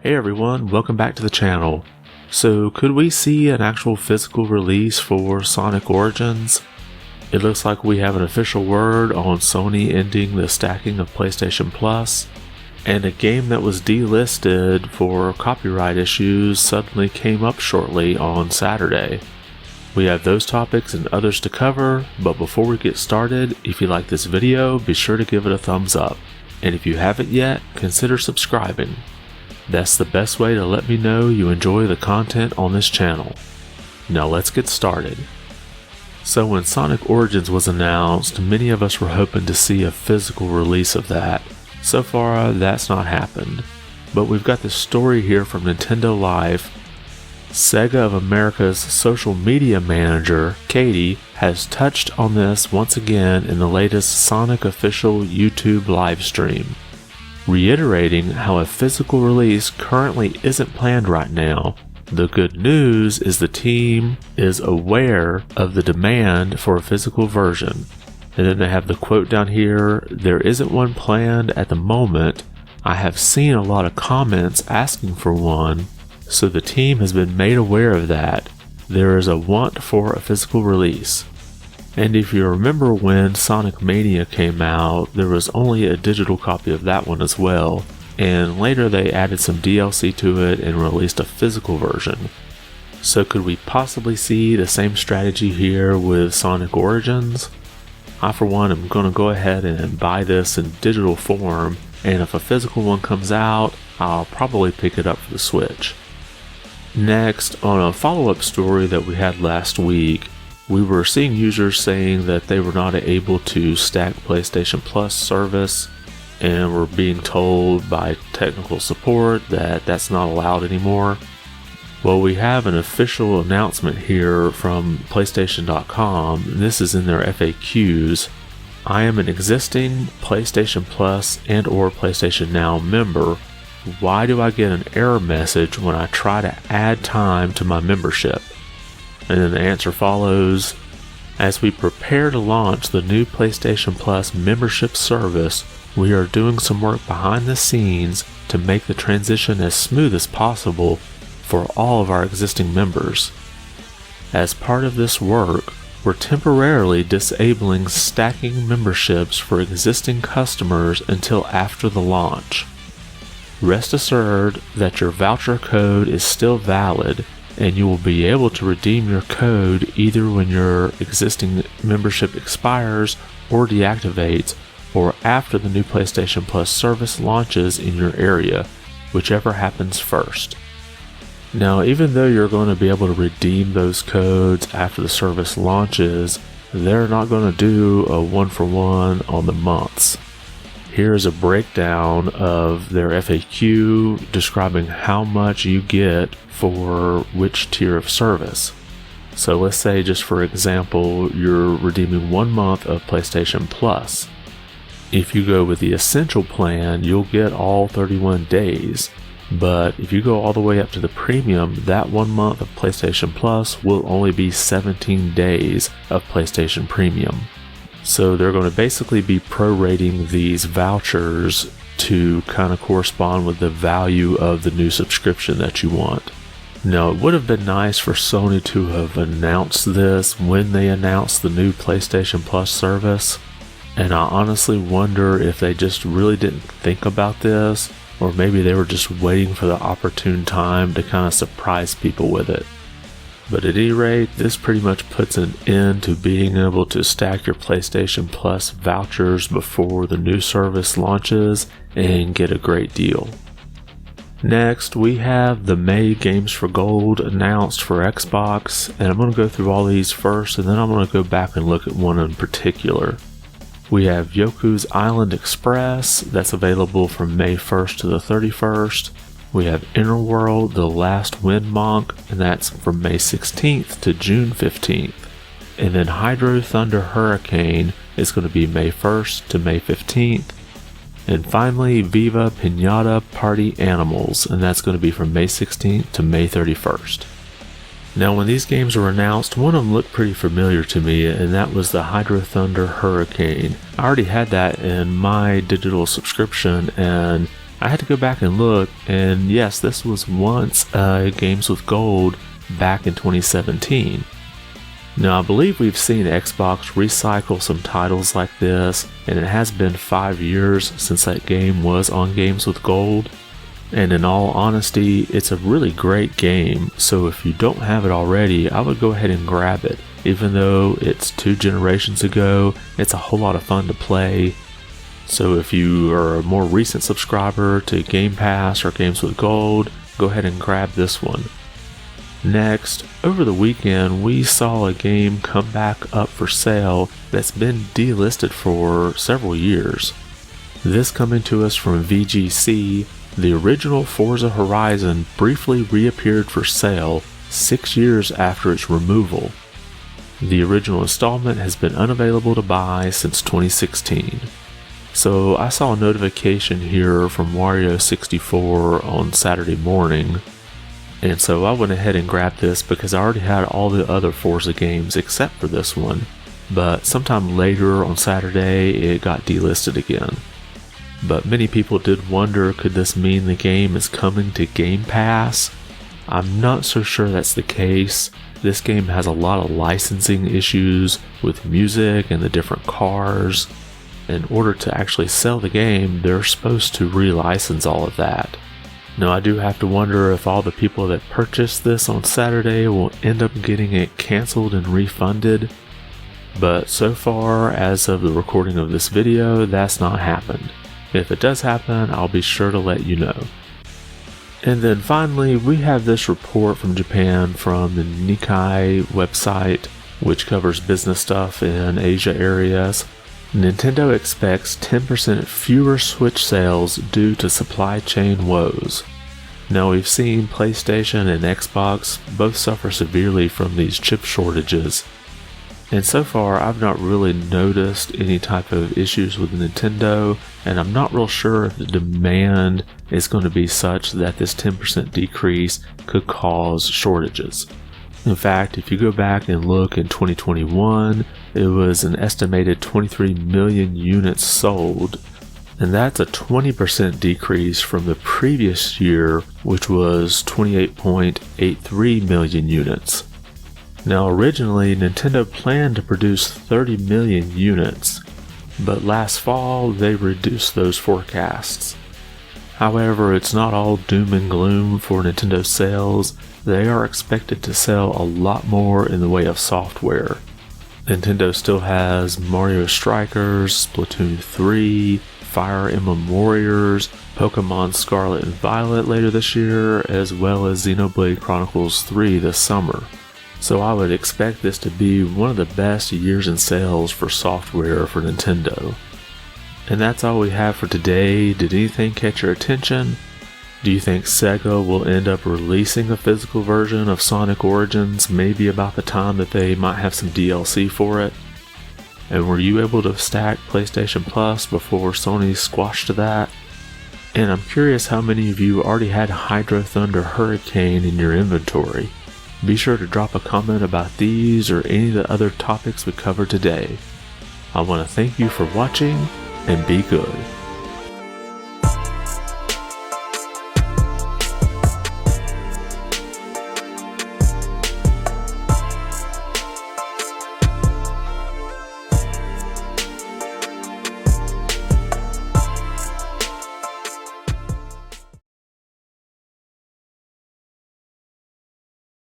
Hey everyone, welcome back to the channel. So could we see an actual physical release for Sonic Origins? It looks like we have an official word on Sony ending the stacking of PlayStation Plus, and a game that was delisted for copyright issues suddenly came up shortly on Saturday. We have those topics and others to cover, but before we get started, if you like this video, be sure to give it a thumbs up. And if you haven't yet, consider subscribing. That's the best way to let me know you enjoy the content on this channel. Now let's get started. So when Sonic Origins was announced, many of us were hoping to see a physical release of that. So far, that's not happened. But we've got this story here from Nintendo Life. Sega of America's social media manager, Katie, has touched on this once again in the latest Sonic official YouTube livestream, reiterating how a physical release currently isn't planned right now. The good news is the team is aware of the demand for a physical version. And then they have the quote down here, "There isn't one planned at the moment. I have seen a lot of comments asking for one, so the team has been made aware of that. There is a want for a physical release." And if you remember when Sonic Mania came out, there was only a digital copy of that one as well, and later they added some DLC to it and released a physical version. So could we possibly see the same strategy here with Sonic Origins? I for one am going to go ahead and buy this in digital form, and if a physical one comes out, I'll probably pick it up for the Switch. Next, on a follow-up story that we had last week, we were seeing users saying that they were not able to stack PlayStation Plus service, and were being told by technical support that that's not allowed anymore. Well, we have an official announcement here from PlayStation.com, and this is in their FAQs. "I am an existing PlayStation Plus and or PlayStation Now member. Why do I get an error message when I try to add time to my membership?" And then the answer follows, "As we prepare to launch the new PlayStation Plus membership service, we are doing some work behind the scenes to make the transition as smooth as possible for all of our existing members. As part of this work, we're temporarily disabling stacking memberships for existing customers until after the launch. Rest assured that your voucher code is still valid, and you will be able to redeem your code either when your existing membership expires or deactivates, or after the new PlayStation Plus service launches in your area, whichever happens first." Now, even though you're going to be able to redeem those codes after the service launches, they're not going to do a one-for-one on the months. Here's a breakdown of their FAQ describing how much you get for which tier of service. So let's say, just for example, you're redeeming 1 month of PlayStation Plus. If you go with the Essential plan, you'll get all 31 days. But if you go all the way up to the Premium, that 1 month of PlayStation Plus will only be 17 days of PlayStation Premium. So they're going to basically be prorating these vouchers to kind of correspond with the value of the new subscription that you want. Now, it would have been nice for Sony to have announced this when they announced the new PlayStation Plus service, and I honestly wonder if they just really didn't think about this, or maybe they were just waiting for the opportune time to kind of surprise people with it. But at any rate, this pretty much puts an end to being able to stack your PlayStation Plus vouchers before the new service launches and get a great deal. Next, we have the May Games for Gold announced for Xbox, and I'm going to go through all these first, and then I'm going to go back and look at one in particular. We have Yoku's Island Express, that's available from May 1st to the 31st. We have Inner World, The Last Wind Monk, and that's from May 16th to June 15th. And then Hydro Thunder Hurricane is going to be May 1st to May 15th. And finally, Viva Pinata Party Animals, and that's going to be from May 16th to May 31st. Now, when these games were announced, one of them looked pretty familiar to me, and that was the Hydro Thunder Hurricane. I already had that in my digital subscription, and I I had to go back and look, and yes, this was once Games with Gold back in 2017. Now, I believe we've seen Xbox recycle some titles like this, and it has been 5 years since that game was on Games with Gold. And in all honesty, it's a really great game, so if you don't have it already, I would go ahead and grab it. Even though it's 2 generations ago, it's a whole lot of fun to play. So if you are a more recent subscriber to Game Pass or Games with Gold, go ahead and grab this one. Next, over the weekend, we saw a game come back up for sale that's been delisted for several years. This coming to us from VGC, the original Forza Horizon briefly reappeared for sale 6 years after its removal. The original installment has been unavailable to buy since 2016. So I saw a notification here from Wario64 on Saturday morning, and so I went ahead and grabbed this because I already had all the other Forza games except for this one, but sometime later on Saturday it got delisted again. But many people did wonder, could this mean the game is coming to Game Pass? I'm not so sure that's the case. This game has a lot of licensing issues with music and the different cars. In order to actually sell the game, they're supposed to relicense all of that. Now, I do have to wonder if all the people that purchased this on Saturday will end up getting it canceled and refunded. But so far, as of the recording of this video, that's not happened. If it does happen, I'll be sure to let you know. And then finally, we have this report from Japan from the Nikkei website, which covers business stuff in Asia areas. Nintendo expects 10% fewer Switch sales due to supply chain woes. Now, we've seen PlayStation and Xbox both suffer severely from these chip shortages, and so far I've not really noticed any type of issues with Nintendo, and I'm not real sure if the demand is going to be such that this 10% decrease could cause shortages. In fact, if you go back and look in 2021, it was an estimated 23 million units sold, and that's a 20% decrease from the previous year, which was 28.83 million units. Now, originally, Nintendo planned to produce 30 million units, but last fall they reduced those forecasts. However, it's not all doom and gloom for Nintendo sales. They are expected to sell a lot more in the way of software. Nintendo still has Mario Strikers, Splatoon 3, Fire Emblem Warriors, Pokemon Scarlet and Violet later this year, as well as Xenoblade Chronicles 3 this summer. So I would expect this to be one of the best years in sales for software for Nintendo. And that's all we have for today. Did anything catch your attention? Do you think Sega will end up releasing a physical version of Sonic Origins maybe about the time that they might have some DLC for it? And were you able to stack PlayStation Plus before Sony squashed that? And I'm curious how many of you already had Hydro Thunder Hurricane in your inventory. Be sure to drop a comment about these or any of the other topics we covered today. I want to thank you for watching, and be good.